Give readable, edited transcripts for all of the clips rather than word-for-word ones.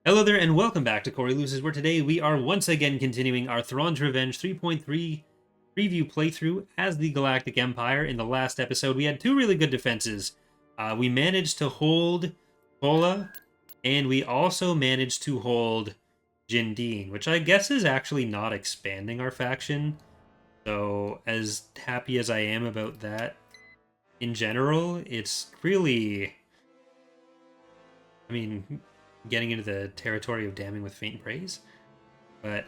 Hello there, and welcome back to Corey Loses, where today we are once again continuing our Thrawn's Revenge 3.3 preview playthrough as the Galactic Empire. In the last episode, we had two really good defenses. We managed to hold Pola, and we also managed to hold Jindine, which I guess is actually not expanding our faction. So, as happy as I am about that, in general, it's really... I mean, getting into the territory of damning with faint praise. But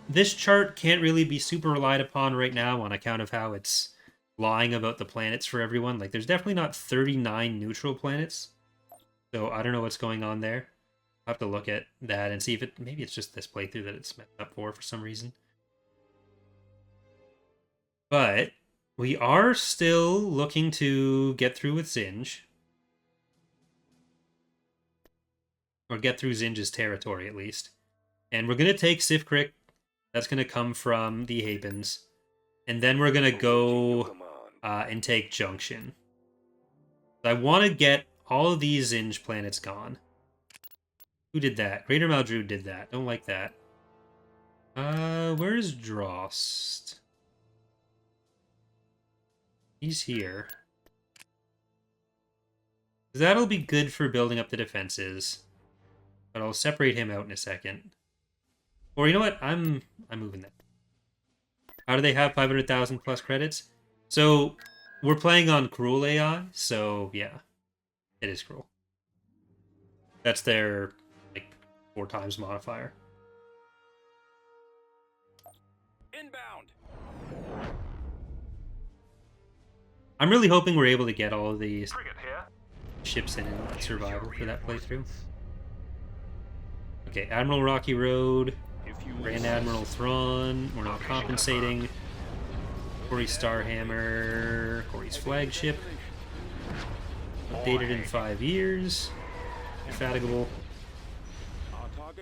this chart can't really be super relied upon right now on account of how it's lying about the planets for everyone. Like, there's definitely not 39 neutral planets. So I don't know what's going on there. I'll have to look at that and see if maybe it's just this playthrough that it's messed up for some reason. But we are still looking to get through with Zinj. Or get through Zinj's territory, at least. And we're going to take Sifkrik. That's going to come from the Habens. And then we're going to go and take Junction. I want to get all of these Zinj planets gone. Who did that? Greater Maldrude did that. Don't like that. Where is Drost? He's here. That'll be good for building up the defenses. But I'll separate him out in a second. Or you know what? I'm moving that. How do they have 500,000 plus credits? So we're playing on Cruel AI, so yeah. It is Cruel. That's their like 4 times modifier. Inbound. I'm really hoping we're able to get all of these ships in Survivor for that playthrough. Okay, Admiral Rocky Road, Grand Admiral Thrawn, we're not compensating. Corey Starhammer, Corey's flagship. Updated in 5 years. Indefatigable. I'm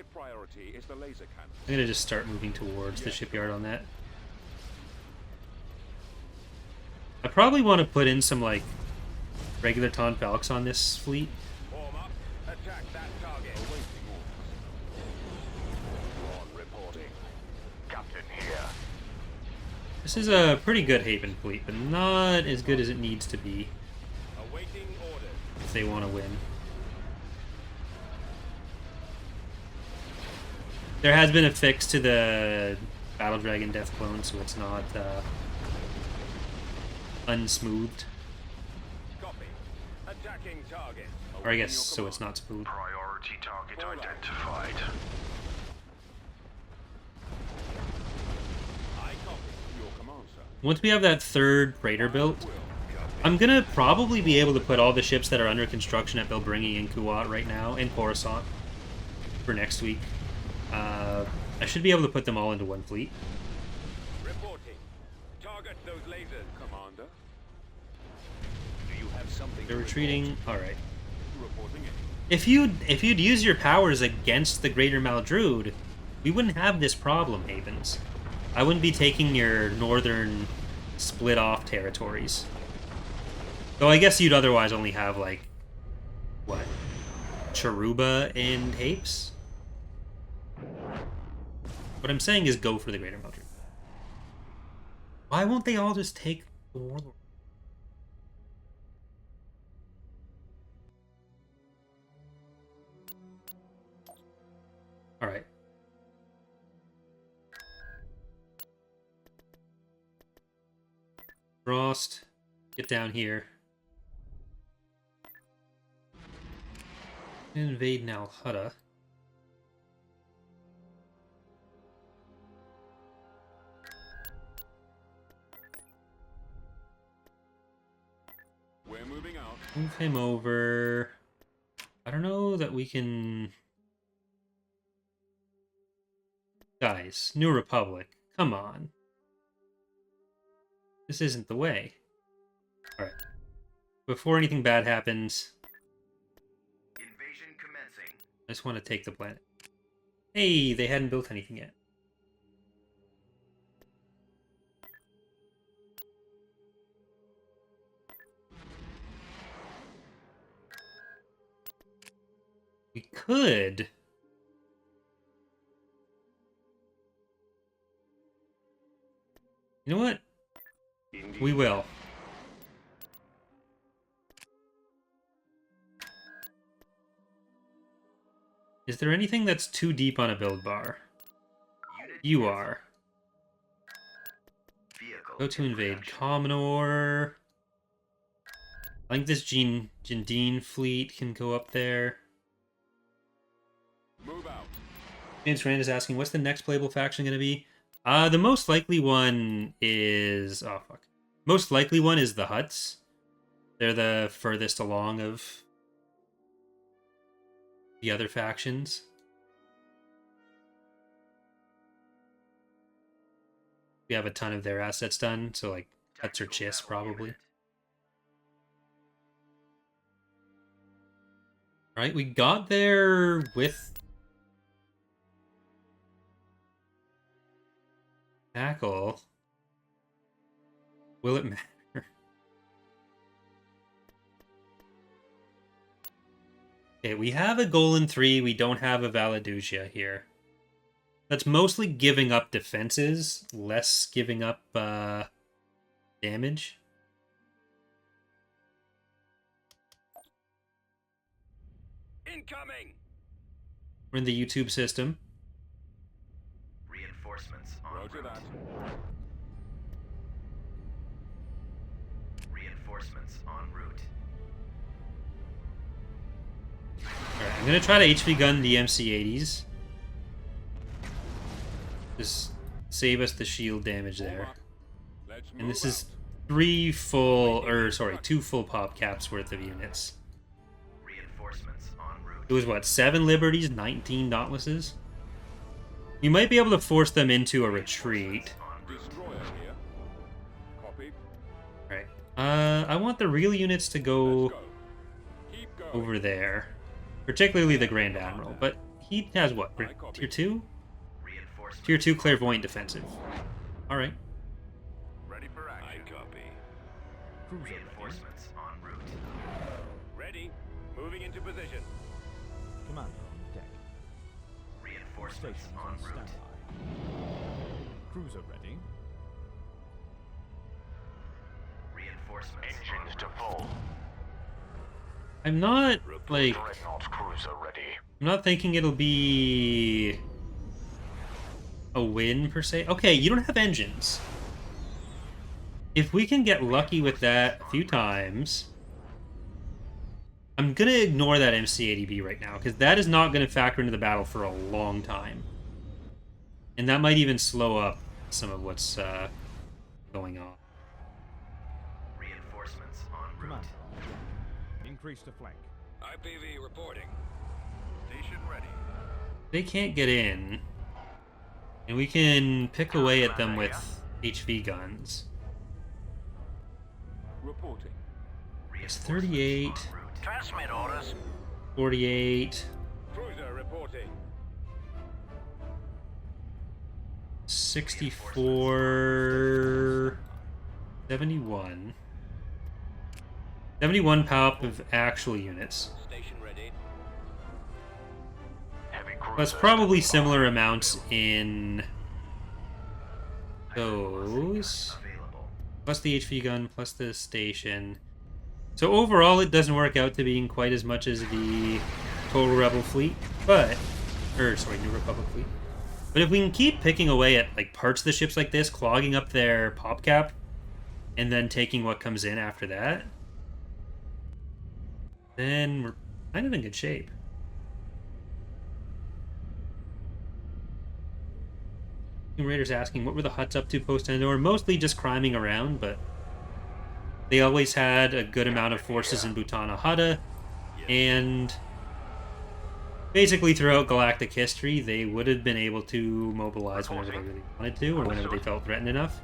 gonna just start moving towards the shipyard on that. I probably want to put in some, like, regular Ton Falcons on this fleet. This is a pretty good Haven fleet, but not as good as it needs to be if they want to win. There has been a fix to the Battle Dragon Death Clone, so it's not unsmoothed. Or I guess so it's not smooth. Priority target identified. Once we have that third freighter built, I'm gonna probably be able to put all the ships that are under construction at Bilbringi and Kuat right now, and Coruscant, for next week. I should be able to put them all into one fleet. Reporting. Target those lasers, Commander. Do you have something? They're retreating. All right. If you'd use your powers against the Greater Maldrude, we wouldn't have this problem, Havens. I wouldn't be taking your northern split-off territories. Though I guess you'd otherwise only have, like, what? Charuba and Hapes? What I'm saying is go for the Greater Maldrude. Why won't they all just take the Warlord? Alright. Frost, get down here. Invade Nal Hutta. We're moving out. Move him over. I don't know that we can... Guys, New Republic, come on. This isn't the way. Alright. Before anything bad happens... Invasion commencing. I just want to take the planet. Hey, they hadn't built anything yet. We could You know what? Indeed. We will. Is there anything that's too deep on a build bar? Unit You cancelled. are. Vehicle Go to in invade production. Commonor. I think this Jindine fleet can go up there. Move out. James Rand is asking, what's the next playable faction going to be? The most likely one is... Oh, fuck. Most likely one is the Hutts. They're the furthest along of the other factions. We have a ton of their assets done, so like Hutts or Chiss probably. Right, we got there with tackle. Will it matter? Okay, we have a Golan 3, we don't have a Valadusia here. That's mostly giving up defenses, less giving up damage. Incoming. We're in the YouTube system. Reinforcements en Roger route. that. Reinforcements en route. Alright, I'm gonna try to HV gun the MC-80s. Just save us the shield damage there. Let's And this move is two full pop caps worth of units. Reinforcements en route. It was what, 7 Liberties, 19 Dauntlesses? You might be able to force them into a retreat. out. Destroyer here. Copy. Right. I want the real units to go Let's go. Keep going. over there. Particularly the Grand Admiral. But he has what? I copy. Tier 2? Reinforcements. Tier 2 Clairvoyant Defensive. Alright. Ready for action. I copy. Cruiser ready. Reinforcements en route. Ready. Moving into position. Commander on deck. Reinforcements Stations en on route. standby. Cruiser ready. Reinforcements Engines en to route. full. I'm not, like... Dreadnought cruiser ready. I'm not thinking it'll be... a win, per se. Okay, you don't have engines. If we can get lucky with that a few times... I'm gonna ignore that MC-80B right now, because that is not gonna factor into the battle for a long time. And that might even slow up some of what's going on. Reinforcements en route. Commander on deck. Increase the flank. IPV reporting. Station ready. They can't get in. And we can pick away at them with HV guns. Reporting. It's 38, Transmit orders. 48, Cruiser reporting. 64, 71. 71 power up of actual units. Station ready. Heavy cruiser. That's probably similar amounts in those. Available. Plus the HV gun, plus the station. So overall, it doesn't work out to being quite as much as the total Rebel fleet, but... New Republic fleet. But if we can keep picking away at like parts of the ships like this, clogging up their pop cap, and then taking what comes in after that, then we're kind of in good shape. Raiders asking, what were the Hutts up to post-Endor? Mostly just criming around, but they always had a good amount of forces in Butana Hutta, and basically throughout galactic history, they would have been able to mobilize whenever they really wanted to, or whenever they felt threatened enough.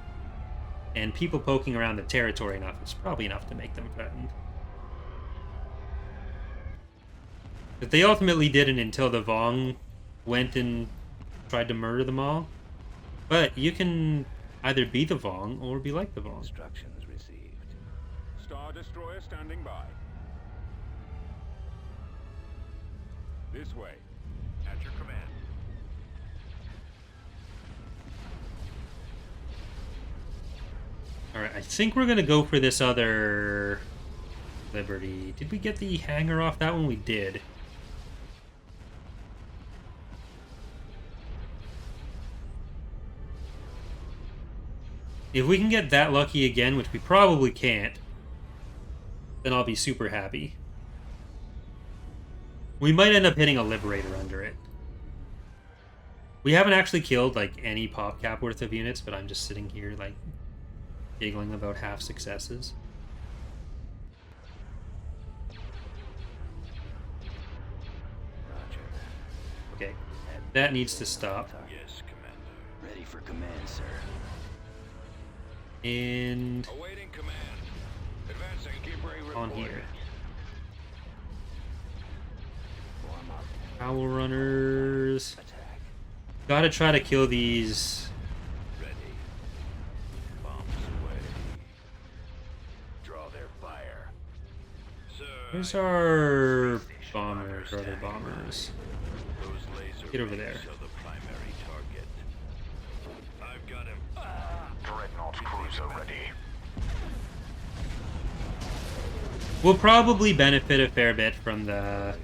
And people poking around the territory enough is probably enough to make them threatened. But they ultimately didn't until the Vong went and tried to murder them all. But you can either be the Vong or be like the Vong. Instructions received. Star Destroyer standing by. This way. At your command. Alright, I think we're gonna go for this other Liberty. Did we get the hangar off that one? We did. If we can get that lucky again, which we probably can't, then I'll be super happy. We might end up hitting a Liberator under it. We haven't actually killed, like, any pop cap worth of units, but I'm just sitting here, like, giggling about half successes. Okay, that needs to stop. Yes, Commander. Ready for command, sir. And Awaiting command. Advancing. Keep on reporting. here. Owl runners. Attack. Gotta try to kill these. Ready. Bombs away. Draw their fire. Sir. Where's our bombers, or other bombers? Those laser Get over there. rays are the primary target. I've got him. Dreadnought cruiser ready. We'll probably benefit a fair bit from the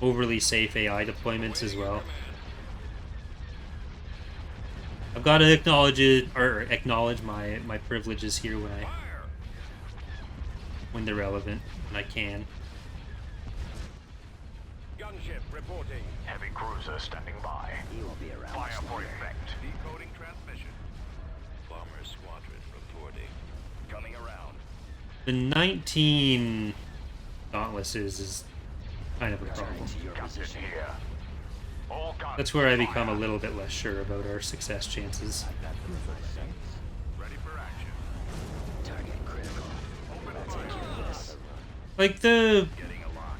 overly safe AI deployments as well. I've got to acknowledge my privileges here when they're relevant, and I can. Gunship reporting. Heavy cruiser standing by. He won't be around. Fire much for longer. effect. Decoding transmission. Bomber squadron reporting. Coming around. The 19 Dauntlesses is kind of a problem. Returning to your Captain position. here. All guns. That's where I become a fire. little bit less sure about our success chances. I've got them in my sights. Ready for action. Target critical. I'll take care of this. Like the Getting a lock.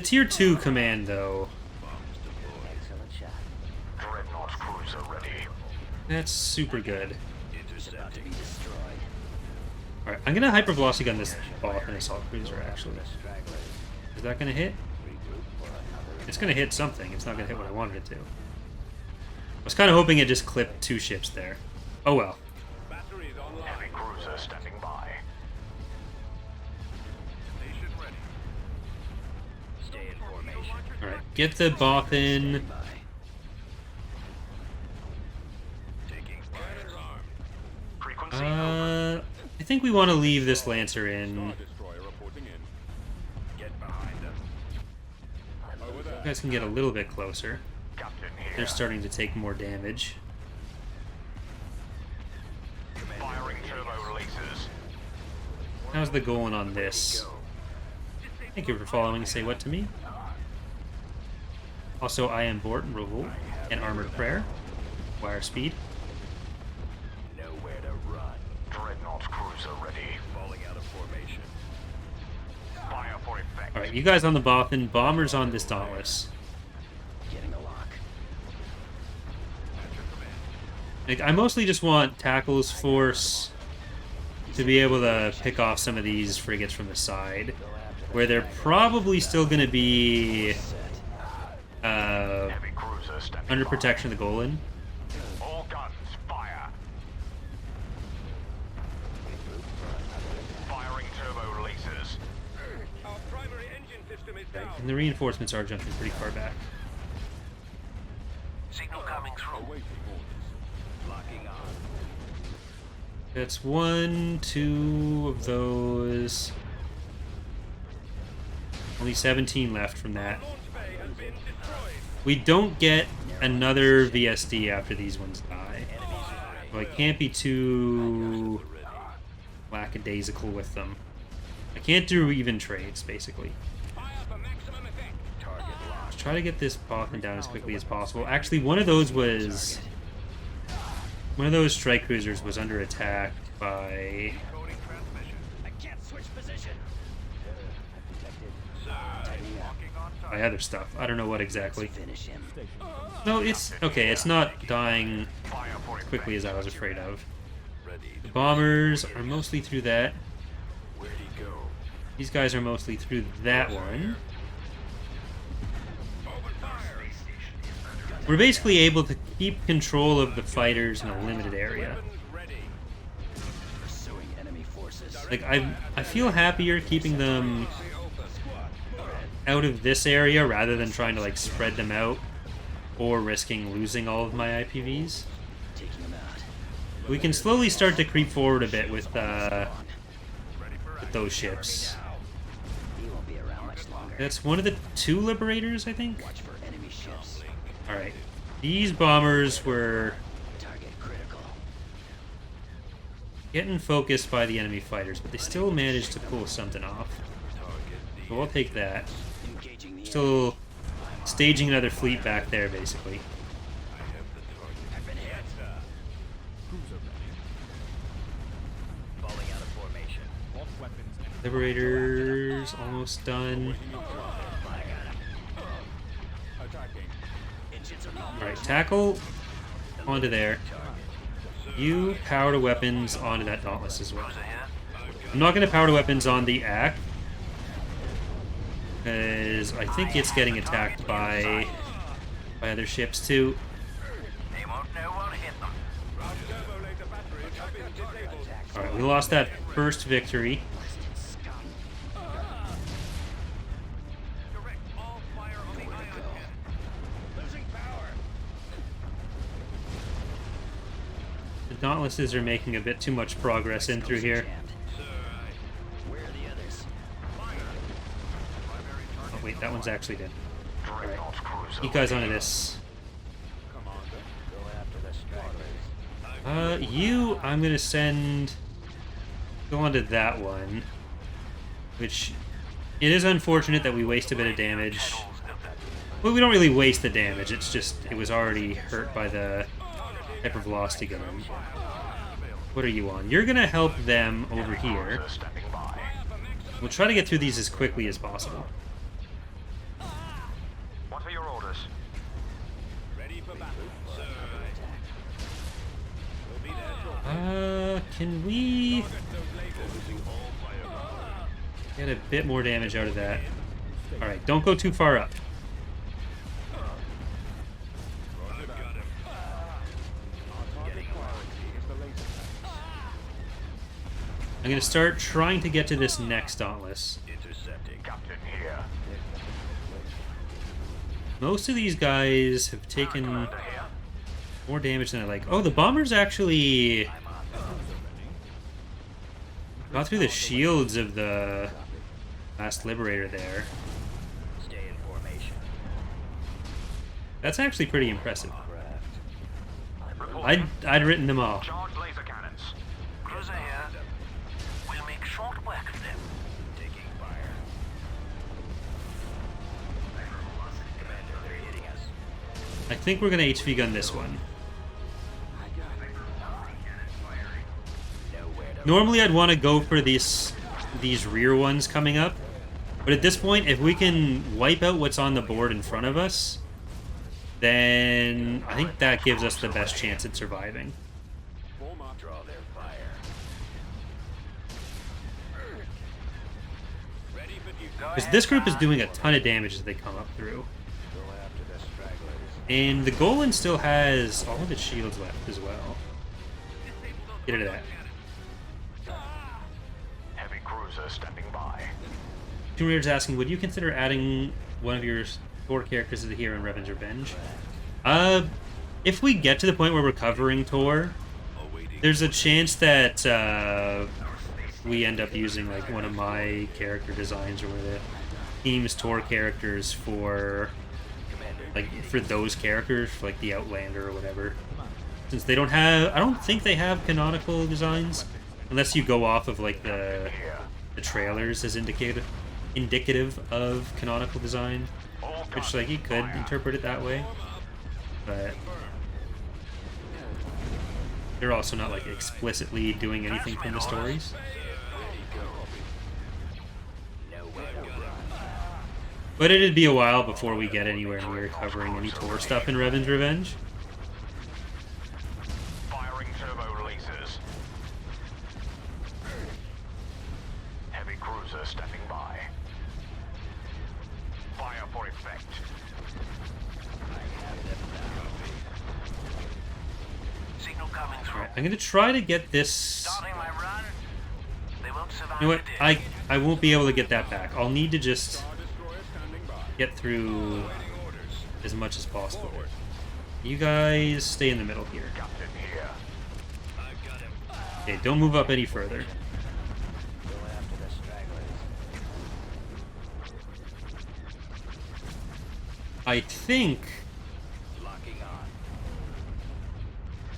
tier 2 command though, Bombs deployed. Excellent shot. Dreadnought cruiser ready. that's super good. It's about to Intercepting. be destroyed. Alright, I'm gonna hypervelocity gun this Bothan assault cruiser actually. Stragglers. Is that gonna hit? Regroup for another. It's gonna hit something. It's not gonna hit what I wanted it to. I was kind of hoping it just clipped 2 ships there. Oh well. Batteries online. Heavy cruiser standing by. Station ready. Stay in formation. Alright, get the Bothan. Bye. Taking fire. Armed. Frequency I think we want to leave this Lancer in. Star destroyer reporting in. Get behind them. Over there. You guys can get a little bit closer. Captain here. They're starting to take more damage. Firing turbo releases. How's the going on this? Thank you for following Say What to me. Also, I am Borton Revolt and Armored Prayer. Wire speed. Nowhere to run. Dreadnought cruiser ready. Falling out of formation. Fire for effect. Alright, you guys on the Bothan, bombers on this Dauntless. Getting a lock. At your command. Like, I mostly just want Tackle's force to be able to pick off some of these frigates from the side, where they're probably still going to be Heavy cruiser standing under by. protection of the Golan. All guns fire. Firing turbo releases. Our primary engine system is down. And the reinforcements are jumping pretty far back. Signal coming through. Awaiting orders. Locking on. That's 1, 2 of those. Only 17 left from that. Launch bay has been destroyed. We don't get another VSD after these ones die. Well, I can't be too lackadaisical with them. I can't do even trades, basically. Fire for maximum effect. Target locked. Let's try to get this Bothan down as quickly as possible. Actually, one of those strike cruisers was under attack by... Decoding transmission. I can't switch position. I'm protected. Sir. Tightening up. Locking on by target. other stuff. I don't know what exactly. Finish him. No, it's okay. It's not dying Fire for effect. quickly as I was afraid of. Ready. The bombers are mostly through that. Where'd he go? These guys are mostly through that one. Open fire. we're basically able to keep control of the fighters in a limited area. Weapons ready. Pursuing enemy forces. Like, I feel happier keeping them The open. out of this area rather than trying to, like, spread them out or risking losing all of my IPVs. Taking them out. We can slowly start to creep forward a bit with On. those ships. He won't be around much longer. That's one of the 2 liberators, I think. Watch for enemy ships. Alright. These bombers were Target critical. getting focused by the enemy fighters, but they still managed to pull something off. So I'll take that. Engaging the Still staging another fleet back there, basically. I've been hit. Cruiser ready. Falling out of formation. All weapons and Liberators almost done. attacking. Engines are not. Alright, tackle onto there. You power to weapons onto that Dauntless as well. I'm not going to power to weapons on the Ack, because I think it's getting attacked by other ships too. They won't know what hit them. Our turbo laser batteries have been disabled. Alright, we lost that first victory. Scum. Direct all fire on the ion jet. Losing power. The Dauntlesses are making a bit too much progress in through here. Where are the others? Oh wait, that one's actually dead. Dreadnought cruiser. You guys onto this. You, I'm gonna send... Go onto that one. Which... It is unfortunate that we waste a bit of damage. Well, we don't really waste the damage, it's just... It was already hurt by the type of velocity gun. What are you on? You're gonna help them over here. Stepping by. We'll try to get through these as quickly as possible. What are your orders? Ready for battle. Sir. We'll be there shortly. Can we Target those lasers. get a bit more damage out of that? Alright, don't go too far up. I've got him. I'm gonna start trying to get to this next Dauntless. Intercepting. Captain here. Most of these guys have taken Commander here. more damage than I like. Oh, the bombers actually got through the shields of the last Liberator there. Stay in formation. That's actually pretty impressive. Reporting. I'd written them all. Charge laser cannons. Cruiser here. We'll make short work of them. Taking fire. Commander, they're hitting us. I think we're gonna HV gun this one. Nowhere to Normally I'd want to go for these rear ones coming up, but at this point, if we can wipe out what's on the board in front of us, then I think that gives us the best chance at surviving. Form up. draw their fire. Ready for duty. Because this group is doing a ton of damage as they come up through. Go after the stragglers. And the Golan still has all of its shields left as well. Get rid of that. Heavy cruiser stepping by. Tomb Raider's asking, would you consider adding one of your Thor characters to the Hero in Revan's Revenge? If we get to the point where we're covering Tor, there's a chance that we end up using like one of my character designs or one of the team's Tor characters for for those characters, for, like the Outlander or whatever. Since they don't have, I don't think they have canonical designs, unless you go off of like the trailers as indicative of canonical design, which like you could interpret it that way, but they're also not like explicitly doing anything from the stories. But it'd be a while before we get anywhere near covering any Tor stuff in Revan's Revenge. Firing turbo lasers. Heavy cruiser stepping by. Fire for effect. Alright, I'm gonna try to get this... Starting my run. They won't survive You know what? the day. I won't be able to get that back. I'll need to just Star Destroyer standing by. get through Waiting orders. as much as possible. You guys stay in the middle here. Captain here. I've got him. Okay, don't move up any further. Go after the stragglers. I think Locking on.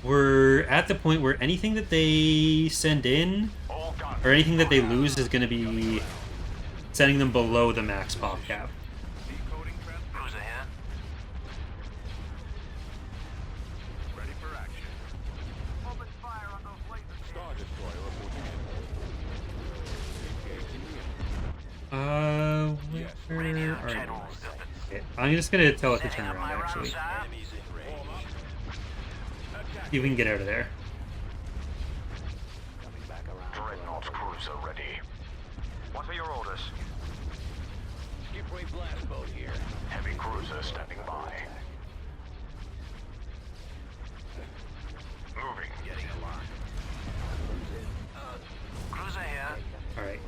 we're at the point where anything that they send in, All guns. or anything that they lose, is going to be sending them below the max pop cap. Decoding trap. Cruiser here. Ready for action. Open fire on those lasers. Star Destroyer reporting in. Engaging the enemy. Where Radio are you? channels open. Okay, I'm just going to tell it to Setting turn up my around, run, actually. sir. Enemies in range. See if we can get out of there. Coming back around. Dreadnought cruiser ready. What are your orders? Skipway blast boat here. Heavy cruiser standing by. Moving. Getting a lock. Cruiser here. Alright.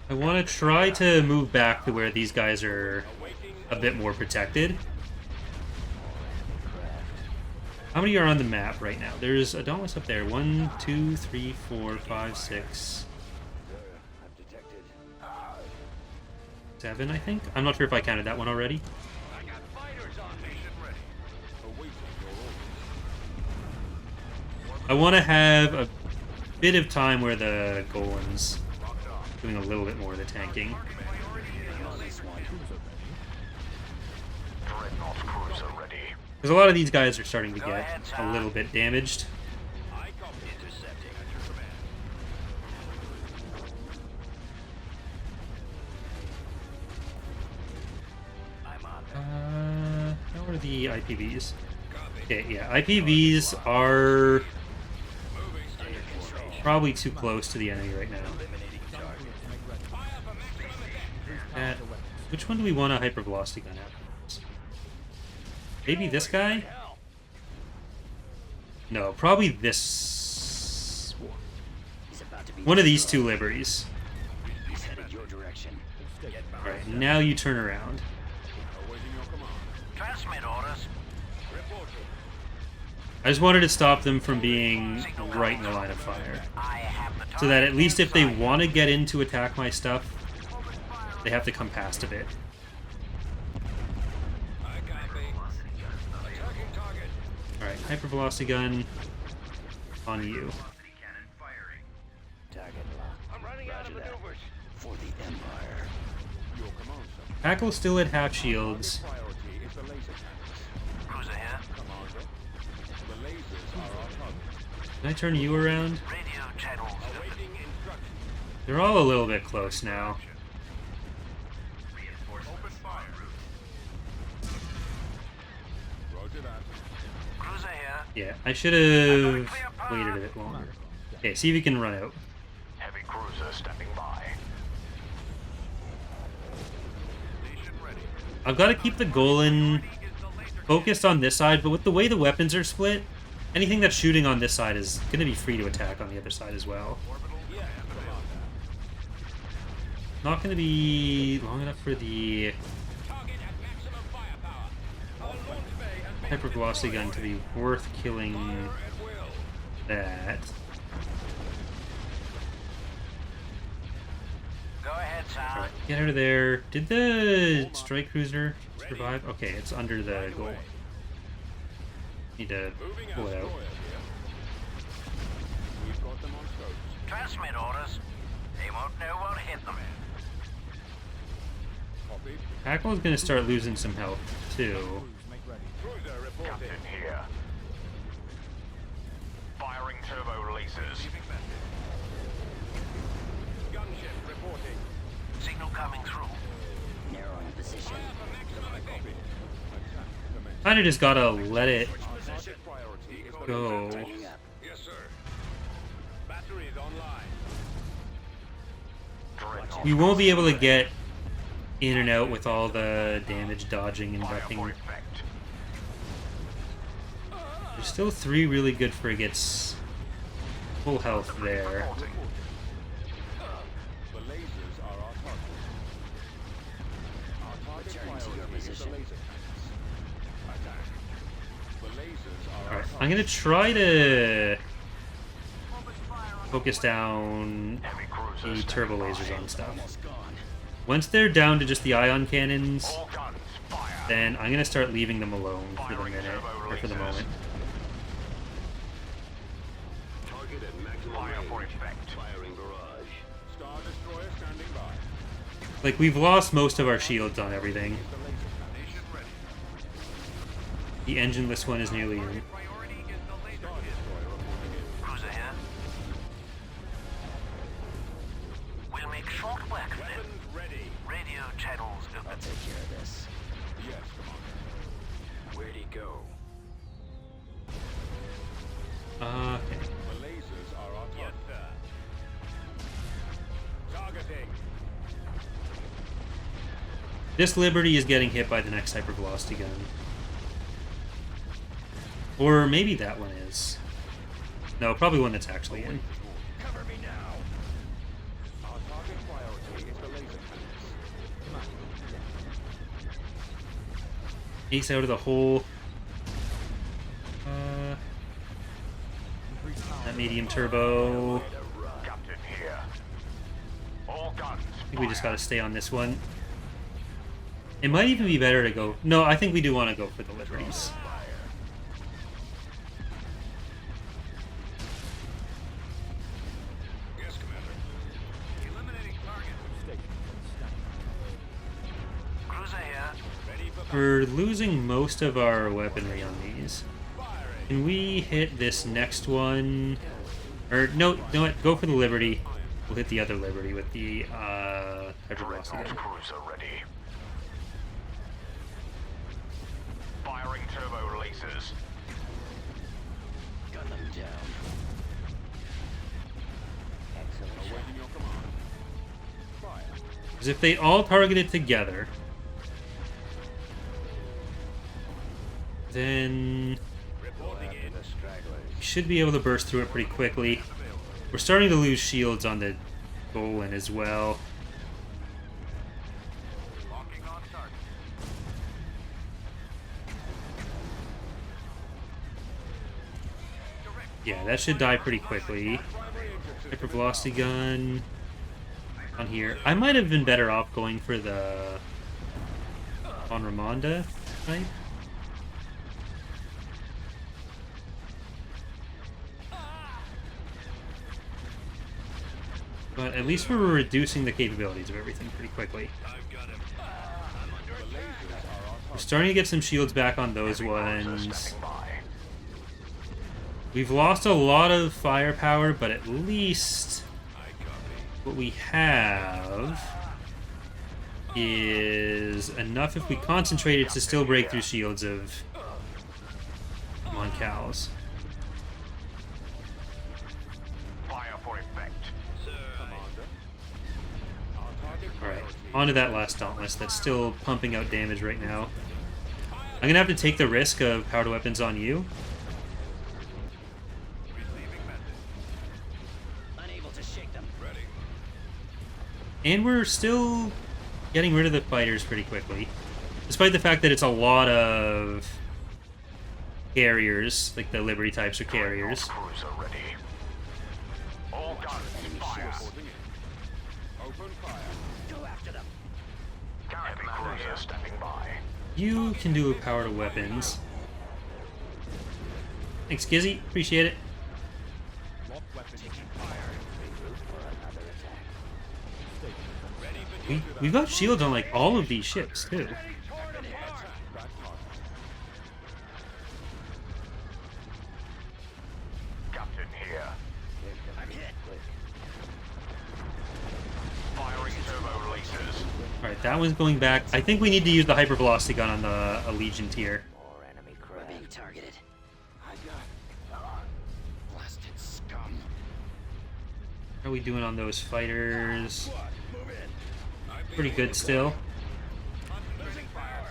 I want to try to move back to where these guys are a bit more protected. How many are on the map right now? There's a Dauntless up there. 1, 2, 3, 4, 5, 6, I've detected. 7, I think. I'm not sure if I counted that one already. I got fighters on me. Mission ready. Awaiting your orders. I want to have a bit of time where the golems Locked on. doing a little bit more of the tanking. On this one. Cruiser ready. Dreadnought cruiser ready. Because a lot of these guys are starting to Go get ahead, a Tom. little bit damaged. I copy. Intercepting at your command. I'm on. How are the IPVs? Copy. Okay, yeah, IPVs are Moving. Stay in control. probably too close to the enemy right now. Eliminating target. Make ready. Fire for maximum effect. That, which one do we want a hypervelocity gun at? Maybe this guy? No, probably this. He's about to be One of these two liberties. He's headed your direction. Alright, now you turn around. Awaiting your command. Transmit orders. Reporting. I just wanted to stop them from being right in the line of fire. I have the So that at least if they inside. want to get in to attack my stuff, they have to come past a bit. I copy. Attacking target. Alright, hypervelocity gun on you. Target locked. I'm running out of Roger that. maneuvers. For the Empire. Your command, sir. Tackle's still at half shields. Priority is the laser cannons. Cruiser here. Commander. The lasers are our target. Can I turn you around? Radio channels open. Awaiting instructions. They're all a little bit close now. Open fire. Roger that. Cruiser here. Yeah, I should have waited a bit longer. Okay, see if you can run out. Heavy cruiser standing by. Station ready. I've got to keep the Golan Is the laser focused on this side, but with the way the weapons are split, anything that's shooting on this side is going to be free to attack on the other side as well. orbital? Yeah, Not going to be long enough for the target at maximum firepower. Our launch bay has been hypervelocity gun to be worth killing fire at will. that. Go ahead, sir. Get out of there. Did the strike cruiser survive? Okay, it's under the goal. Need to Moving pull our it out. destroyer here. We've got them on scopes. Transmit orders. They won't know what hit them. Copied. Tackle is going to start losing some health too. Crews, make ready. Cruiser reporting. Captain here. Firing turbo lasers. Receiving message. Gunship reporting. Signal coming through. Narrowing position. Fire for maximum effect. Attack commence. Kind of just gotta let it Position. Priority is the go. Taking up. Yes, sir. Batteries online. Dreadnought We won't be able to get in and out with all the damage dodging and fire ducking. for effect. There's still 3 really good frigates full health there. The lasers are our target. Our target Returning to your priority is the position. laser cannons. Attack. The lasers are our Alright, target. I'm gonna try to focus down the turbo lasers on stuff. Almost gone. Once they're down to just the ion cannons, then I'm gonna start leaving them alone for the minute, or for the moment. Target at maximum range. Firing barrage. Star Destroyer standing by. Like, we've lost most of our shields on everything. The laser cannon. Station ready. The engineless one is nearly in. Priority is the laser Star cannon. Destroyer reporting in. Cruiser here. We'll make short work of them. Weapons ready. Radio channels I'll open. take care of this. Yes, Commander. Where'd he go? Okay. The lasers are our Yes, target. sir. Targeting. This Liberty is getting hit by the next hypervelocity gun. Or maybe that one is. No, probably one that's actually in. Cover me now. Our target priority is the laser cannons. Ace out of the hole. That medium turbo. Captain here. All guns. I think we just gotta stay on this one. It might even be better to go... No, I think we do want to go for the Liberties. Yes, Commander. Eliminating target. Cruiser here. Ready for We're losing most of our weaponry on these. firing. Can we hit this next one? Or, no, you know what? Go for the Liberty. We'll hit the other Liberty with the, hypervelocity gun. Cruiser ready. Firing turbo releases. Gun them down. Excellent shot. Awaiting your command. Fire. Because if they all target it together, then Reporting in. The stragglers. we should be able to burst through it pretty quickly. We're starting to lose shields on the Golan as well. Locking on target. Yeah, that should die pretty quickly. Hypervelocity gun on here. I might have been better off going for the on Ramonda type. But at least we're reducing the capabilities of everything pretty quickly. I've got him. I'm under The attack. lasers are our We're target. starting to get some shields back on those ones. We've lost a lot of firepower, but at least I copy. what we have is enough if we concentrated to still break through shields of Mon Cals. Fire for effect. Sir, Commander. Our target Alright, priority onto that last Dauntless that's still pumping out damage right now. I'm gonna have to take the risk of powered weapons on you. receiving message. Unable to shake them. Ready. And we're still getting rid of the fighters pretty quickly. Despite the fact that it's a lot of carriers, like the Liberty types are carriers. Cruiser ready. All guns fire. reporting in. Open fire. Go after them. Heavy cruiser standing by. You can do powered weapons. Thanks, Gizzy. Appreciate it. Lock weapons. Taking fire. Regroup for another attack. We've got shields on like all of these ships too. That target. Captain here. I'm hit. Firing turbo releases. Alright, that one's going back. I think we need to use the hypervelocity gun on the Allegiant here. More enemy craft. We're being targeted. I got blasted scum. How are we doing on those fighters? Move in. Pretty good still. Losing power.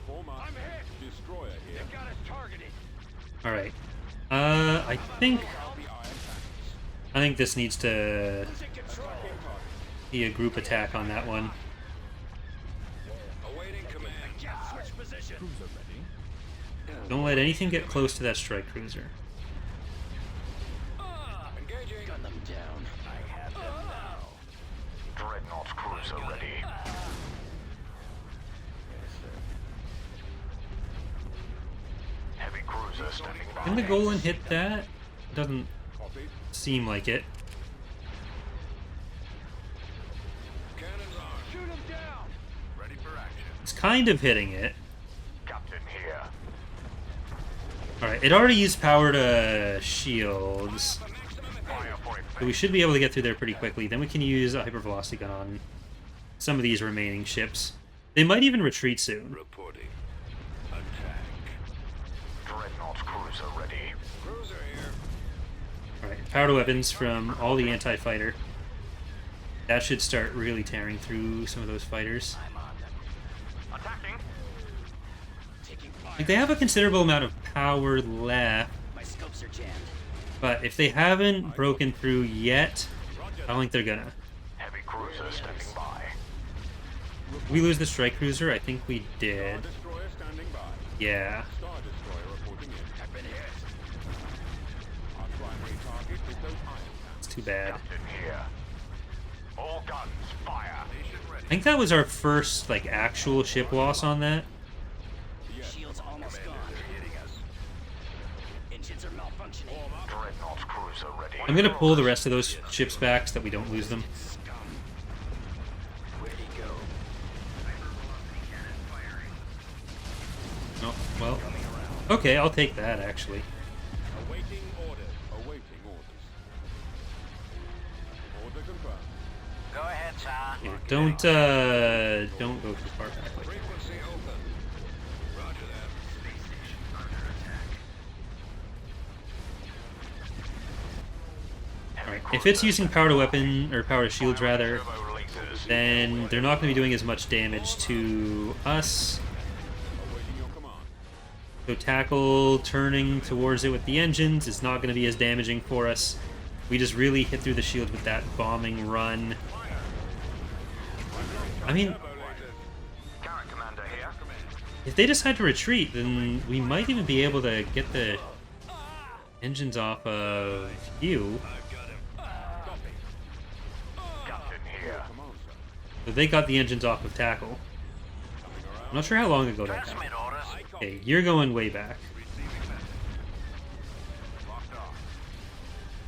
Former. Destroyer here. Got us targeted. Alright. I think this needs to be a group attack on that one. Awaiting command. Switch position. Cruiser ready. Don't let anything get close to that strike cruiser. Engaging. Gun them down. I have them now. Dreadnought cruiser ready. Heavy cruiser standing by. Can the Golan hit that? Doesn't Copy. seem like it. Cannons armed. Shoot him down. Ready for action. It's kind of hitting it. Captain here. Alright, it already used power to shields. Fire for effect. So we should be able to get through there pretty quickly. Then we can use a hypervelocity gun on some of these remaining ships. They might even retreat soon. Reporting. Attack. Dreadnought cruiser ready. Cruiser here. Alright, power to weapons from all the anti-fighter. That should start really tearing through some of those fighters. I'm on them. Attacking. Taking fire. Like, they have a considerable amount of power left, My scopes are jammed. but if they haven't broken through yet, I don't think they're gonna. Heavy cruiser standing by. Did we lose the strike cruiser? I think we did. Destroyer standing by. Yeah. Star Destroyer reporting in. I've been hit. Our primary target is those iron It's too bad. Captain here. All guns fire. Nation ready. I think that was our first, like, actual ship loss on that. Shields almost gone. Hitting us. Engines are malfunctioning. Dreadnought cruiser ready. I'm gonna pull the rest of those ships back so that we don't lose them. Scum. Where'd he go? Oh, well. Okay, I'll take that, actually. Awaiting orders. Awaiting orders. Order confirmed. Go ahead, sir. Yeah, don't go too far back like that. Frequency open. Roger that. Alright, if it's using power to weapon, or power to shields rather, Turbo releases. then they're not going to be doing as much damage to us. Awaiting your command. So tackle turning towards it with the engines is not going to be as damaging for us. We just really hit through the shield with that bombing run. I mean, Carrot commander here. if they decide to retreat, then we might even be able to get the engines off of you. Captain here. Command, sir. So they got the engines off of tackle. I'm not sure how long ago that happened. Transmit orders. Okay, you're going way back. Receiving message. Locked off.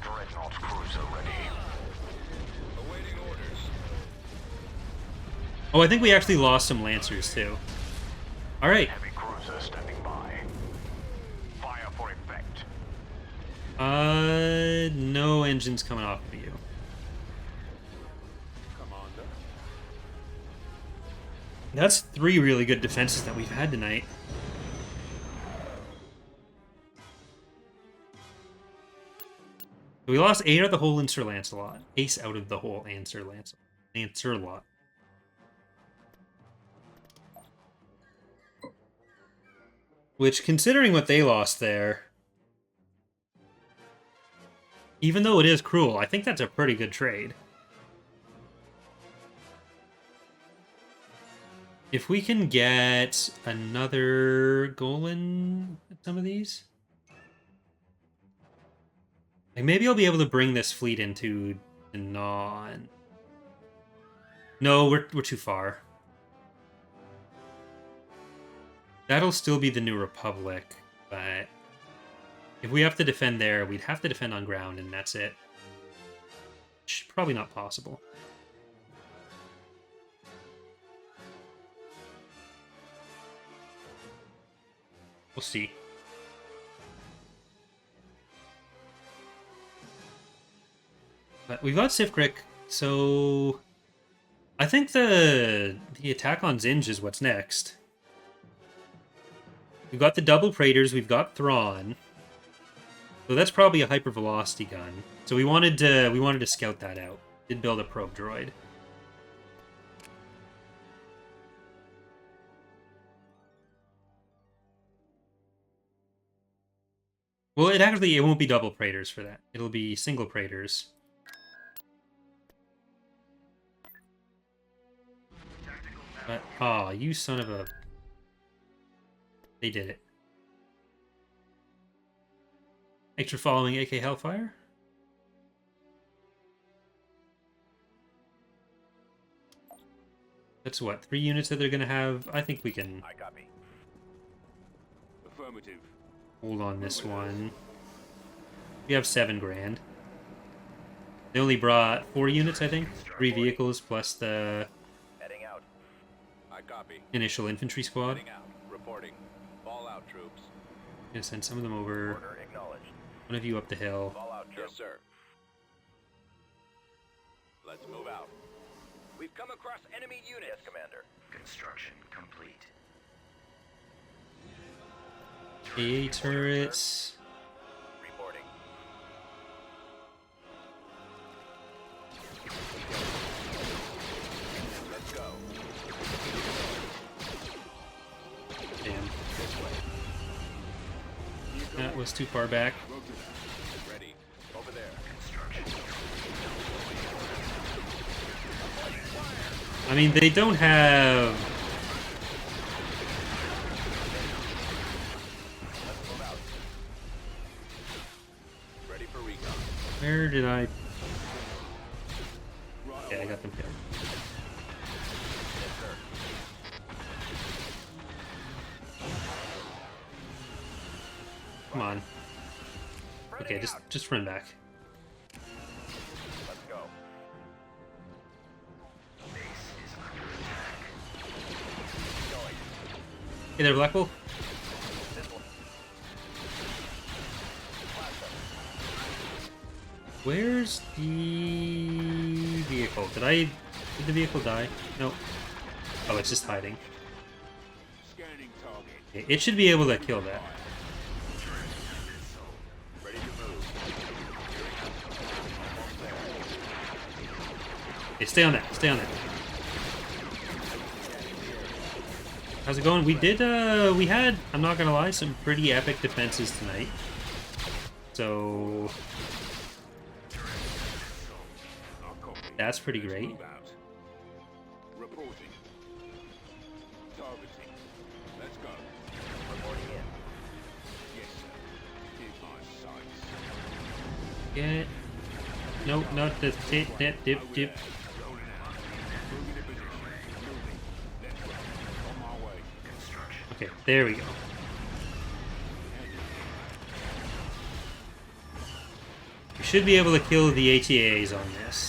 Dreadnought cruiser ready. Awaiting orders. Oh, I think we actually lost some Lancers too. Alright, Heavy cruiser standing by. Fire for effect. no engines coming off of you. Commander. That's 3 really good defenses that we've had tonight. We lost 8 out of the whole Sir Lancelot. Ace out of the whole and Sir Lancelot. Which, considering what they lost there, even though it is cruel, I think that's a pretty good trade. If we can get another Golan at some of these, like maybe I'll be able to bring this fleet into the non. No, we're too far. That'll still be the New Republic, but if we have to defend there, we'd have to defend on ground, and that's it. Probably not possible. We'll see. But we've got Sifkrik, so I think the attack on Zinj is what's next. We've got the double Praetors, we've got Thrawn. So that's probably a hypervelocity gun. So we wanted to scout that out. Did build a probe droid. Well, it won't be double Praetors for that. It'll be single Praetors. But, aw, you son of a... They did it. Extra following AK Hellfire? That's what, 3 units that they're gonna have? I think we can I copy. Affirmative. hold on this one. We have 7 grand. They only brought 4 units, I think. 3 vehicles plus the Heading out. I copy. initial infantry squad. Heading out. Reporting. Fall out, troops. I'm gonna send some of them over. Order acknowledged. One of you up the hill. Fall out, troops. Yes, sir. Let's move out. We've come across enemy units. Yes, Commander. Construction complete. AA turrets. Reporting. Let's go. Damn. That was too far back. Ready. Over there. I mean, they don't have... Ready for recon. Where did I... Okay, I got them killed. Come on. Okay, just run back. Let's go. Hey there, Blackwell. Where's the vehicle? Did the vehicle die? No. Oh, it's just hiding. Scanning target. Okay, it should be able to kill that. Ready to move. Okay, stay on that. Stay on that. How's it going? We had, I'm not gonna lie, some pretty epic defenses tonight. So... that's pretty great. Move out. Reporting. Targeting. Let's go. Reporting in. Yes, sir. Keep my sights. Get... Nope, not the dip. Moving to position. Moving. Let's go. On my way. Construction. Okay, there we go. We should be able to kill the ATAs on this.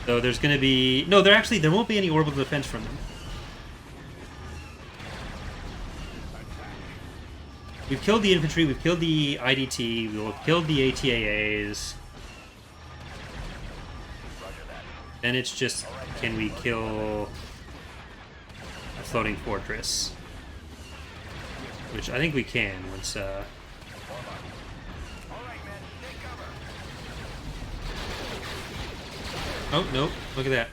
Though there's going to be... no, there won't be any orbital defense from them. We've killed the infantry, we've killed the IDT, we'll have killed the ATAAs. Then it's just, can we kill a floating fortress? Which I think we can once... Oh, no. Look at that.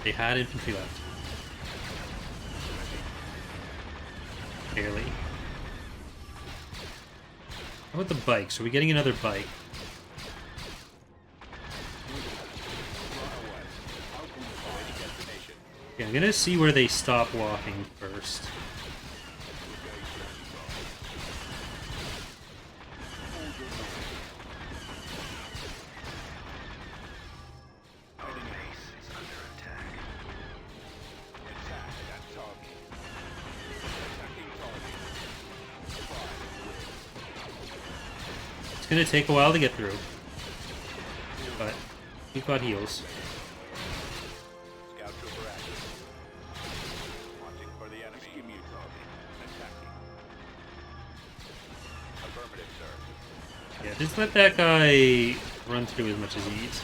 They had infantry left. Barely. How about the bikes? Are we getting another bike? Okay, I'm gonna see where they stop walking first. It's gonna take a while to get through, but we've got heals. Scout trooper active. Watching for the enemy. Immune target. Attacking. Affirmative, sir. Yeah, just let that guy run through as much as he needs.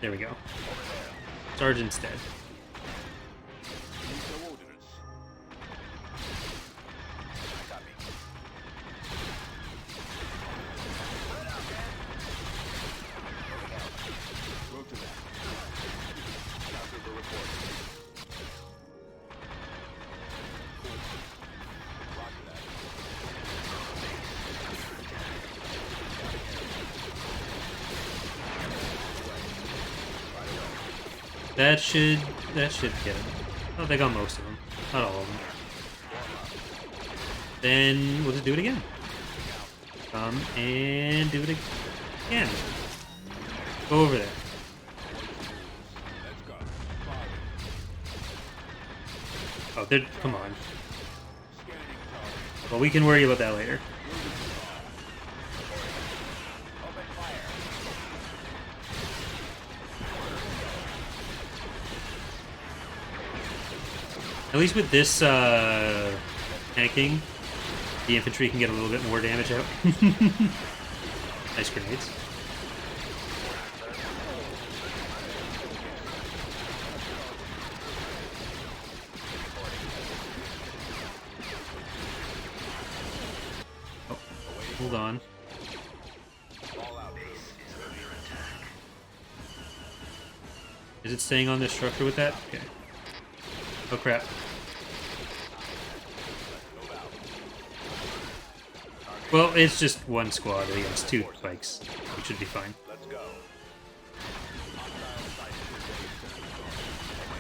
There we go. Sergeant's dead. Use the ordnance. Copy. Moving That should get him. Oh, they got most of them. Not all of them. Then we'll just do it again. Come and do it again. Go over there. Oh, they're... come on. Well, we can worry about that later. At least with this tanking, the infantry can get a little bit more damage out. Nice grenades. Oh, hold on. Is it staying on this structure with that? Okay. Oh crap. Well, it's just one squad against 2 spikes. We should be fine.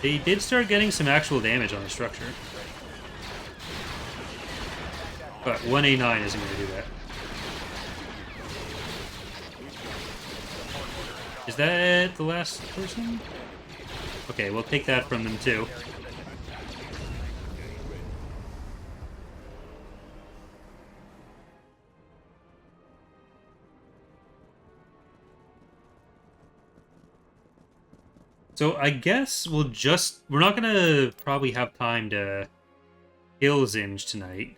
They did start getting some actual damage on the structure. But 1A9 isn't going to do that. Is that the last person? Okay, we'll take that from them too. So I guess we're not gonna probably have time to kill Zinj tonight.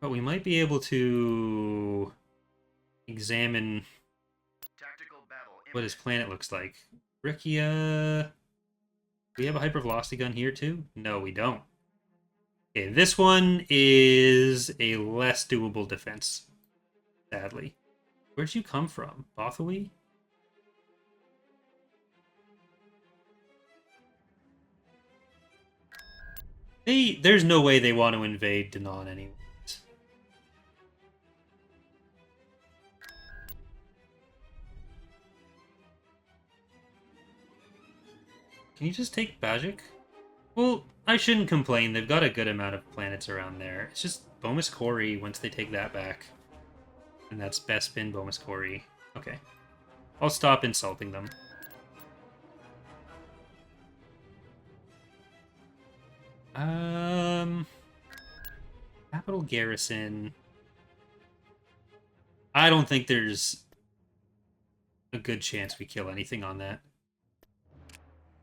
But we might be able to examine what his planet looks like. Rikia... Do we have a hypervelocity gun here too? No, we don't. Okay, this one is a less doable defense, sadly. Where'd you come from? Bothawui? There's no way they want to invade Danon anyways. Can you just take Bajik? Well, I shouldn't complain. They've got a good amount of planets around there. It's just Bomis Kori once they take that back. And that's Bespin, Bomis Kori. Okay. I'll stop insulting them. Capital Garrison. I don't think there's a good chance we kill anything on that.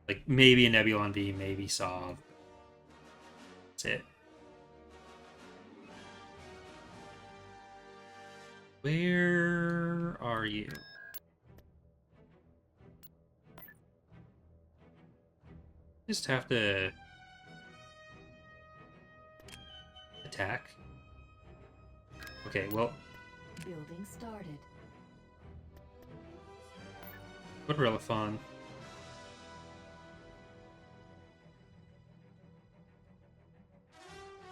Like, maybe a Nebulon V, maybe Sov. That's it. Where are you? Just have to attack. Okay, well. Building started. What Relafon?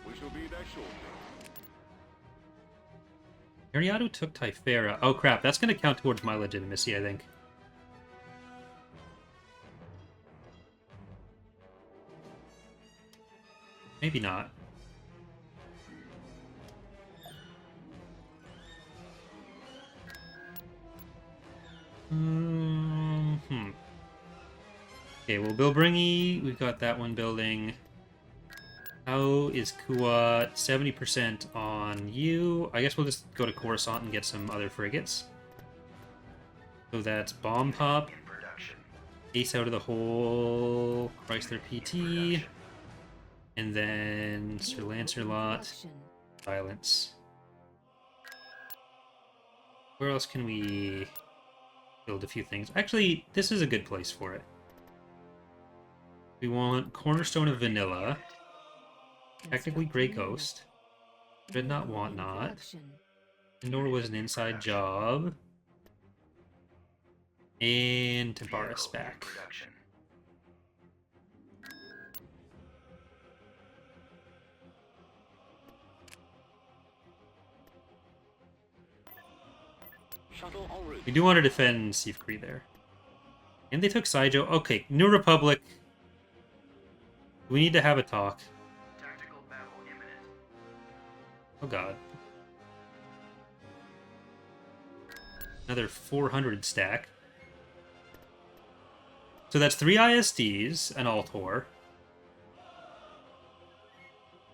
We shall be there shortly. Ariadu took Typhera. Oh crap, that's gonna count towards my legitimacy, I think. Maybe not. Okay, well, Bilbringi, we've got that one building. How is Kuat? 70% on you. I guess we'll just go to Coruscant and get some other frigates. So that's Bomb Pop. Ace out of the hole. Chrysler PT. And then Sir Lancelot. Violence. Where else can we build a few things? Actually, this is a good place for it. We want Cornerstone of Vanilla. Technically Grey Ghost. But not Want Not. Nor was an inside job. And Tabaris back. We do want to defend Sifkri there. And they took Saijo. Okay, New Republic. We need to have a talk. Tactical battle imminent. Oh god. Another 400 stack. So that's 3 ISDs, an Altor.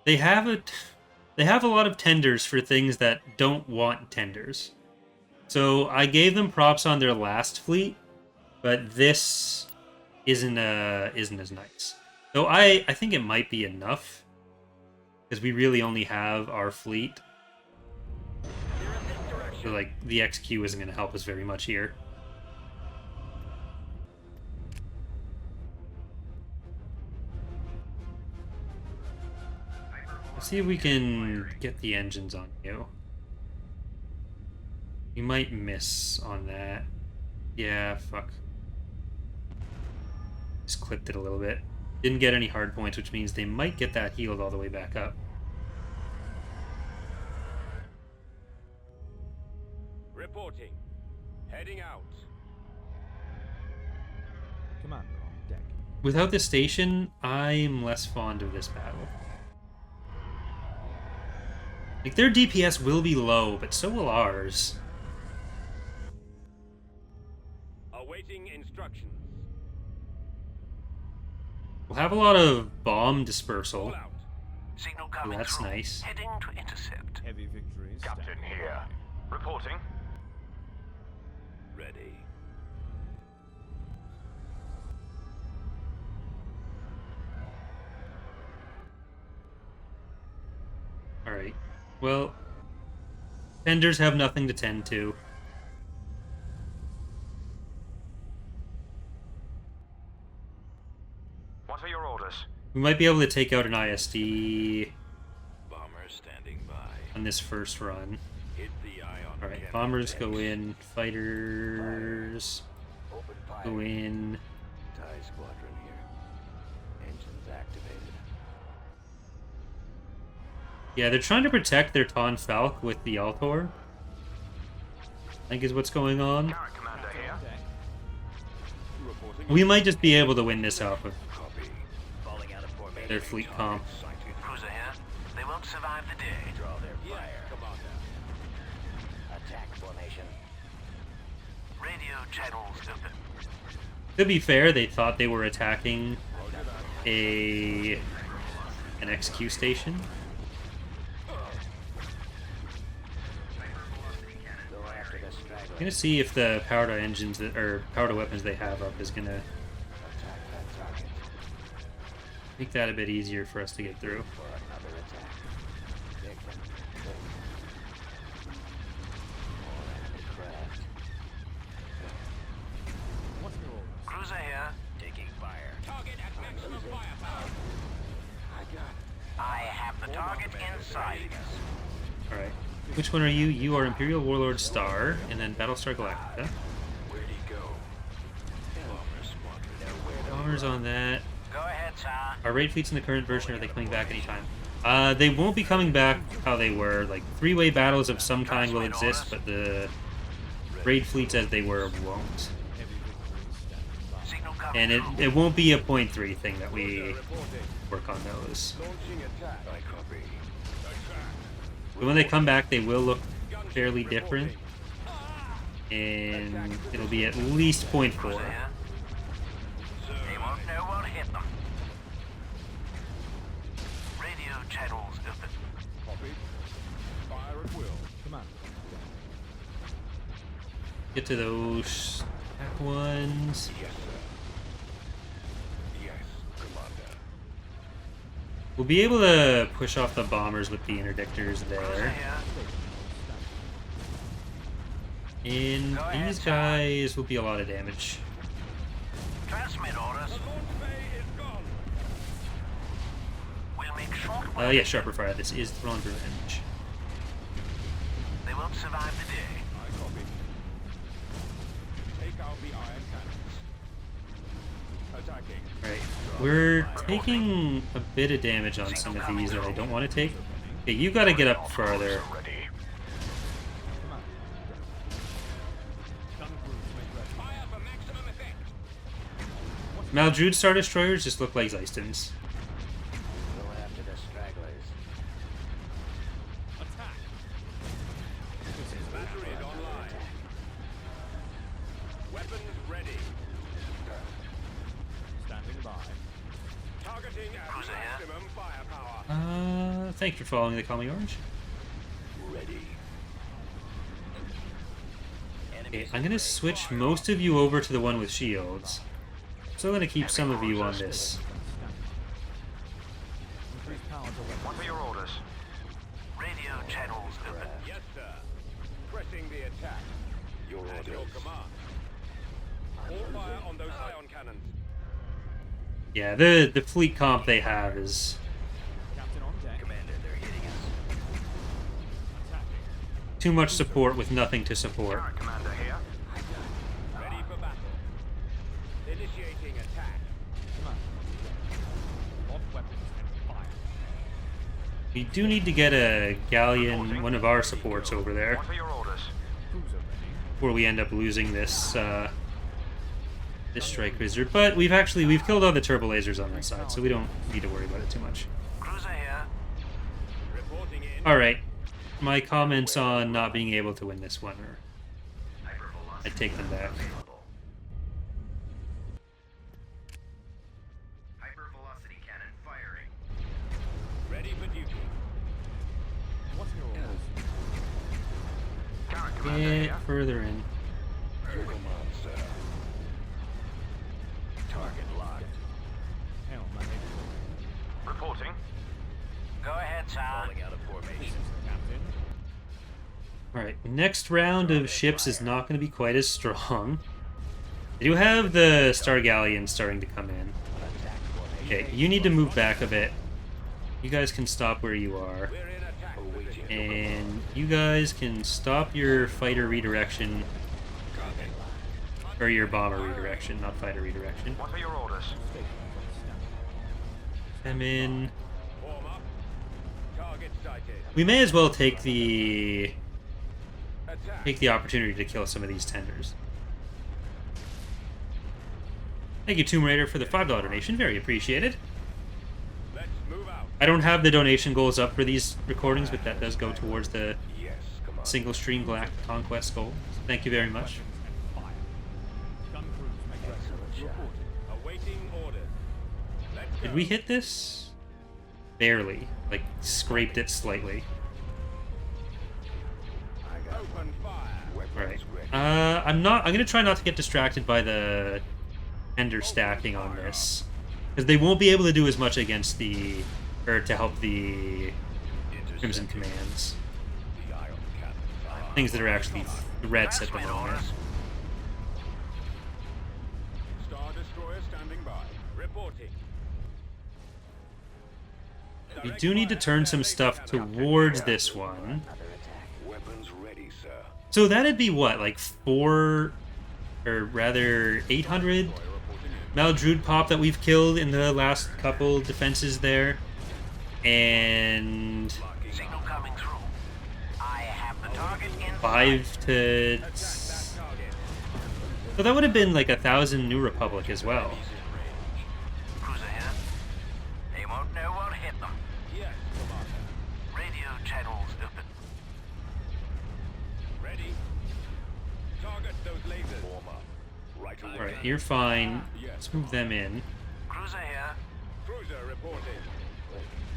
They have a lot of tenders for things that don't want tenders. So I gave them props on their last fleet, but this isn't as nice. So I think it might be enough, because we really only have our fleet. So like the XQ isn't going to help us very much here. Let's see if we can get the engines on you. You might miss on that. Yeah, fuck. Just clipped it a little bit. Didn't get any hard points, which means they might get that healed all the way back up. Reporting. Heading out. Commander on deck. Without the station, I'm less fond of this battle. Like, their DPS will be low, but so will ours. Awaiting instructions. We'll have a lot of bomb dispersal. All out. Signal coming That's through. nice. Heading to intercept. Heavy victories. Captain here. Reporting. Ready. Alright. Well, tenders have nothing to tend to. What are your orders? We might be able to take out an ISD Bomber standing by. on this first run. Hit the eye on Alright, cannon bombers decks. go in, fighters Open fire. go in. TIE squadron here. Engines activated. Yeah, they're trying to protect their Ton Falk with the Altor, I think is what's going on. Garrett Commander here. Reporting. We might just be able to win this off of Copy. Falling out of formation. their fleet comp. Sighted. Cruiser here. They won't survive the day. Draw their Yes, fire. Commander. Attack formation. Radio channels open. To be fair, they thought they were attacking an XQ station. Go after the straggler. I'm gonna see if the power to engines or power to weapons they have up is gonna Attack that target make that a bit easier for us to get through. for another attack. Victim. More enemy craft. What's your orders? Cruiser here. Taking fire. Target at maximum firepower. I have the target in sight. Alright. Which one are you? You are Imperial Warlord Star, and then Battlestar Galactica. Where'd he go? Bomber squadron. Bombers on that. Go ahead, sir. Are raid fleets in the current version, or are they coming back anytime? They won't be coming back how they were. Like, three-way battles of some kind will exist, but the raid fleets as they were won't. Heavy victories standing by. Signal coming And through. it won't be a 0.3 thing that we Reporting. work on those. Launching attack. I copy. Attack. But when they come back, they will look fairly different, Reporting. and it'll be at least 0.4. Cruiser here. They won't know what hit them. Radio channels open. Copy. Fire at will. Commander. Get to those attack ones. Yes, sir. Yes, Commander. We'll be able to push off the bombers with the interdictors Cruiser there. here. And these guys will be a lot of damage. Transmit orders. The launch bay is gone. We'll make short work. Yeah, Sharper Fire. This is Thrawn's Revenge. They won't survive the day. I copy. Take out the iron cannons. Attacking. Alright. We're taking a bit of damage on some of these that I don't want to take. Okay, you gotta get up farther. Ready. Gun crews make ready. Fire for maximum effect. Maldrude Star Destroyers just look like Zeistons. Go after the stragglers. Attack. Batteries online. Weapons ready. Standing by. Targeting at Cruiser here. maximum firepower. Thanks for following the Call Me Orange. Ready. Okay, I'm gonna switch most of you over to the one with shields. So I'm gonna keep some of you on this. Increase power to weapons. What are your orders? Radio channels open. Yes, sir. Pressing the attack. At your command. All fire on those ion cannons. Yeah, the fleet comp they have is Captain on deck. Commander, they're hitting us. Attacking. too much support with nothing to support. Current commander here. Ready for battle. Initiating attack. Command. Lock weapons and fire. We do need to get a galleon, one of our supports over there, What are your orders? Cruiser ready. before we end up losing this this strike cruiser. But we've killed all the turbo lasers on that side, so we don't need to worry about it too much. Cruiser here. Reporting in. All right, my comments on not being able to win this one are, I take them back. Hypervelocity cannon firing. Ready for duty. What are your orders? Current commander Get here. further in. Your command, sir. Target locked. Hail, Manny. Reporting. Go ahead, sir. Falling out of formation. Captain. Alright, next round of ships is not going to be quite as strong. They do have the Star Galleons starting to come in. Okay, you need to move back a bit. You guys can stop where you are. We're in attack position. And you guys can stop your fighter redirection, or your bomber redirection, not fighter redirection. What are your orders? Come in. Form up. Target sighted. We may as well take the Attack. opportunity to kill some of these tenders. Thank you, Tomb Raider, for the $5 donation. Very appreciated. Let's move out. I don't have the donation goals up for these recordings, but that does go towards the Yes, come on. single stream Galactic Conquest goal. So thank you very much. Fire. Gun crews make ready. Reporting. Awaiting orders. Let's go. Did we hit this? Barely. Like, scraped it slightly. Open fire. Alright. I'm gonna try not to get distracted by the tender stacking on this. Because they won't be able to do as much against or to help the Crimson Commands. The ion cannons. Things that are actually threats at the Transmit moment. orders. Star Destroyer standing by. Reporting. We do need to turn some stuff towards this one. Another attack. Weapons ready, sir. So that'd be what, like 800 Maldrude pop that we've killed in the last couple defenses there. And Signal coming through. I have the target in 5 to... Attack that target. So that would have been like 1,000 New Republic as well. Cruiser here. They won't know what hit them. Yes, Commander. Radio channels open. Ready. Target those lasers. Form up. Right away. Alright, you're fine. Let's move them in. Cruiser here. Cruiser reporting.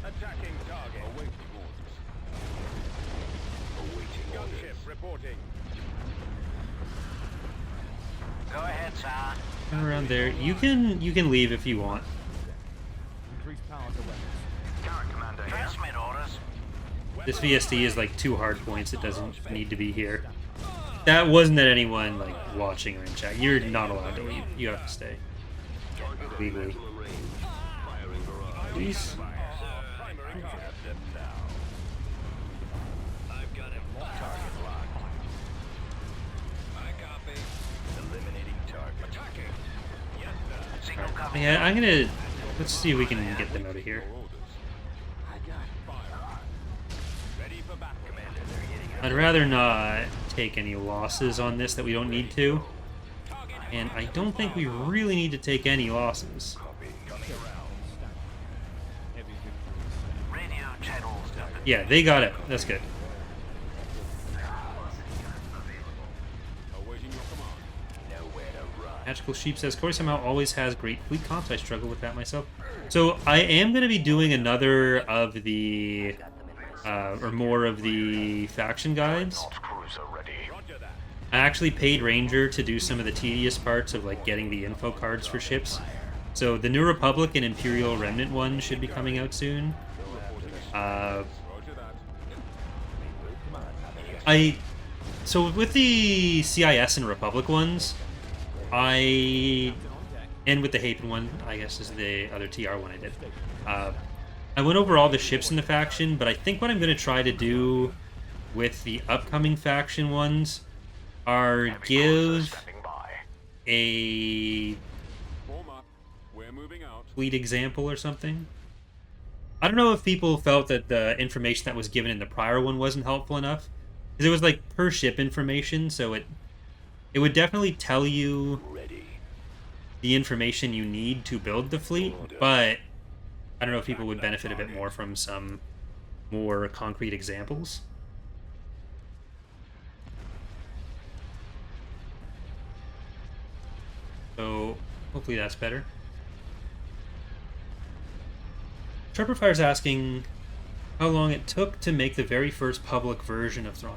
Attacking target. Awaiting orders. Awaiting gunship reporting. Go ahead, sir. Turn around there. You can leave if you want. Increase power to weapons. Current commander here. Transmit orders. This VSD is like 2 hard points. It doesn't need to be here. That wasn't at anyone like watching or in chat. You're not allowed to leave. You have to stay. Legally. Please. Primary target. Them now. I've got him. Target locked. I copy. Eliminating target. Attacking. Yes, sir. Signal coming. Yeah, I'm gonna... Let's see if we can get them out of here. I got Fire. Ready for battle. Commander, they're hitting us. I'd rather not take any losses on this that we don't need to. Target And I don't think we really need to take any losses. Copy. Coming around. Radio channels up. Yeah, they got it. That's good. Awaiting your command. Nowhere to run. Magical Sheep says, Corey somehow always has great fleet comps. I struggle with that myself. So I am going to be doing another of the, or more of the faction guides. Cruiser ready. Roger that. I actually paid Ranger to do some of the tedious parts of like getting the info cards for ships. So the New Republic and Imperial Remnant one should be coming out soon. Roger that. So with the CIS and Republic ones, and with the Haven one, I guess is the other TR one I did. I went over all the ships in the faction, but I think what I'm going to try to do with the upcoming faction ones are give a Form up. We're moving out. fleet example or something. I don't know if people felt that the information that was given in the prior one wasn't helpful enough, because it was like per ship information, so it would definitely tell you Ready. the information you need to build the fleet, but I don't know if people would benefit a bit more from some more concrete examples. So hopefully that's better. Sharperfire's asking how long it took to make the very first public version of Thrawn.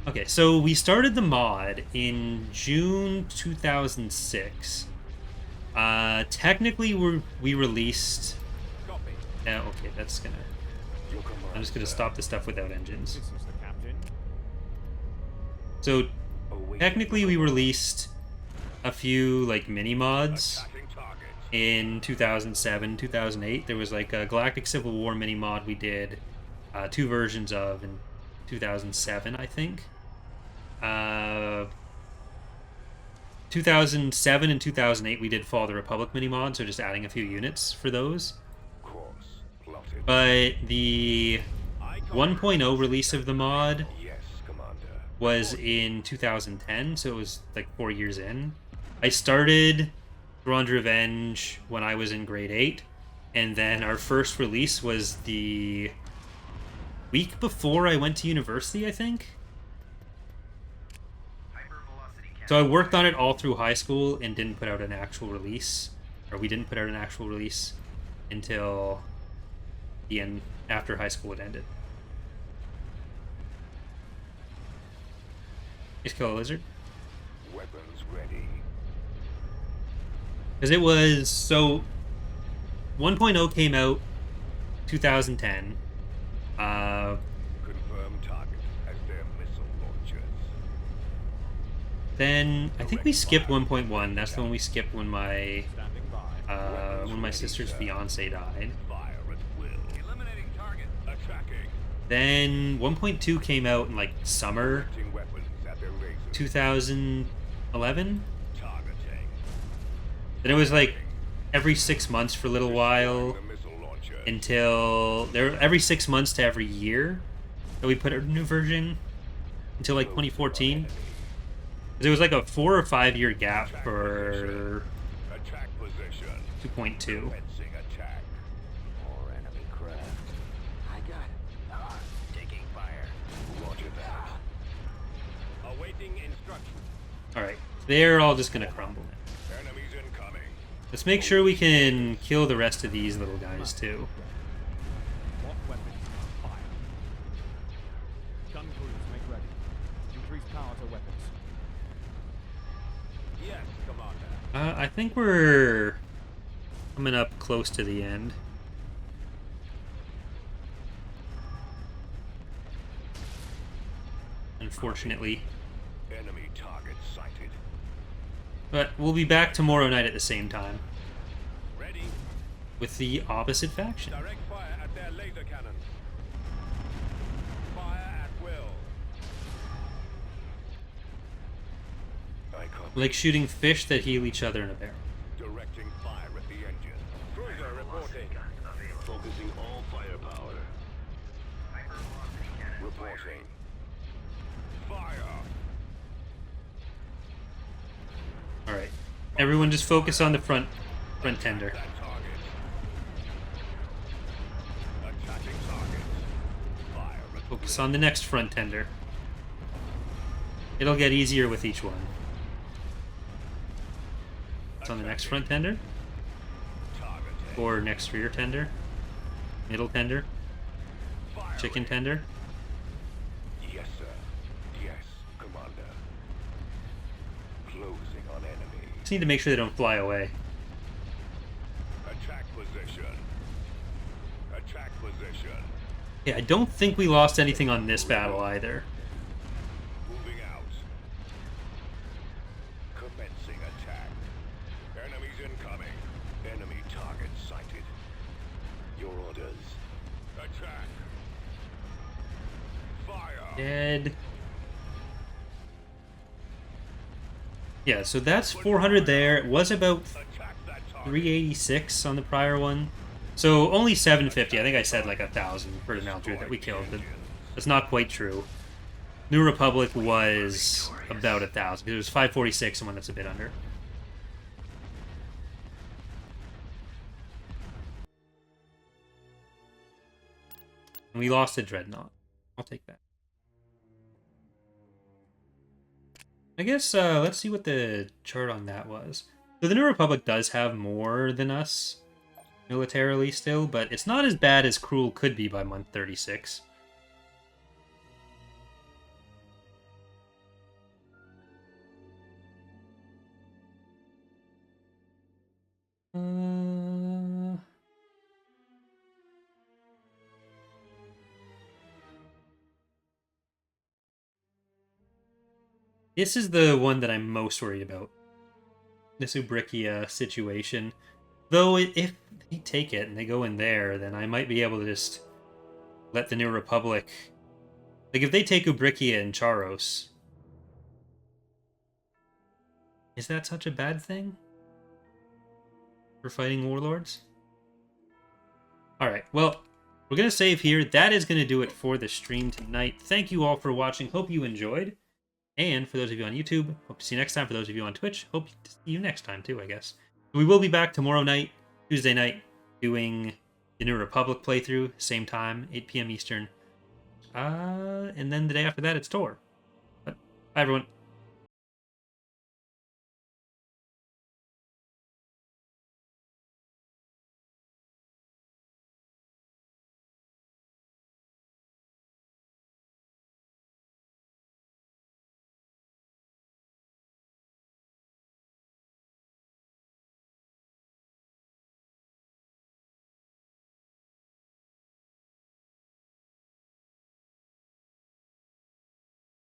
Okay, so we started the mod in June 2006. Technically, we released... Copy. okay, that's gonna... I'm just gonna stop the stuff without engines. This is the captain. So, technically, we released a few, like, mini-mods Attacking target. in 2007, 2008. There was, like, a Galactic Civil War mini-mod we did 2 versions of in 2007, I think. 2007 and 2008 we did Fall of the Republic mini-mod, so just adding a few units for those. Course plotted. But the 1.0 release of the mod Yes, Commander. was in 2010, so it was like 4 years in. I started Thrawn's Revenge when I was in grade 8, and then our first release was the week before I went to university, I think. So I worked on it all through high school and didn't put out an actual release, or we didn't put out an actual release until the end, after high school had ended. Just kill a lizard. Weapons ready. Because it was, so 1.0 came out 2010. Confirm target as their missile launchers. Then I think we skipped 1.1. That's the one we skipped when my sister's fiance died. Fire at will. Eliminating target. Attacking. Then 1.2 came out in like summer Directing weapons at their razors. 2011. Targeting. Then it was like every 6 months for a little while The missile launcher. until every 6 months to every year that we put out a new version until like 2014. 'Cause it was like a 4 or 5 year gap for Attack position. 2.2. Commencing attack. Or enemy craft. I got it. Taking fire. Roger that. Awaiting instruction. Alright, they're all just gonna crumble now. Enemies incoming. Let's make sure we can kill the rest of these little guys too. What weapons? Fire. Gun crews, make ready. Increase power to weapons. Yes, Commander. I think we're coming up close to the end. Unfortunately. Enemy target sighted. But we'll be back tomorrow night at the same time Ready. with the opposite faction. Direct fire at their laser cannons. Fire at will. I copy. Like shooting fish that heal each other in a barrel. Directing fire at the engine. Cruiser reporting. Focusing all firepower. Reporting. Fire. Alright. Everyone just focus on the front tender. That target. Attacking target. Fire at Focus on the next front tender. It'll get easier with each one. It's on the next front tender. target. Or next rear tender. Middle tender. Fire Chicken tender. Yes, sir. Yes, Commander. Closing on enemy. Just need to make sure they don't fly away. Attack position. Attack position. Yeah, I don't think we lost anything on this battle either. Moving out. Commencing attack. Enemies incoming. Enemy target sighted. Your orders. Attack. Fire. Dead. Yeah, so that's 400 there. It was about Attack that target. 386 on the prior one. So only 750. I think I said like 1,000 for the Maltru that we killed, but that's not quite true. New Republic was about 1,000. It was 546, and one that's a bit under. And we lost a Dreadnought. I'll take that. I guess, let's see what the chart on that was. So the New Republic does have more than us militarily still, but it's not as bad as Cruel could be by month 36. This is the one that I'm most worried about. This Ubrikia situation. Though, if they take it and they go in there, then I might be able to just let the New Republic... Like, if they take Ubrikia and Charos... Is that such a bad thing? For fighting warlords? Alright, well, we're going to save here. That is going to do it for the stream tonight. Thank you all for watching. Hope you enjoyed. And for those of you on YouTube, hope to see you next time. For those of you on Twitch, hope to see you next time too, I guess. We will be back tomorrow night, Tuesday night, doing the New Republic playthrough, same time, 8 p.m. Eastern. And then the day after that, it's Tor. But, bye everyone.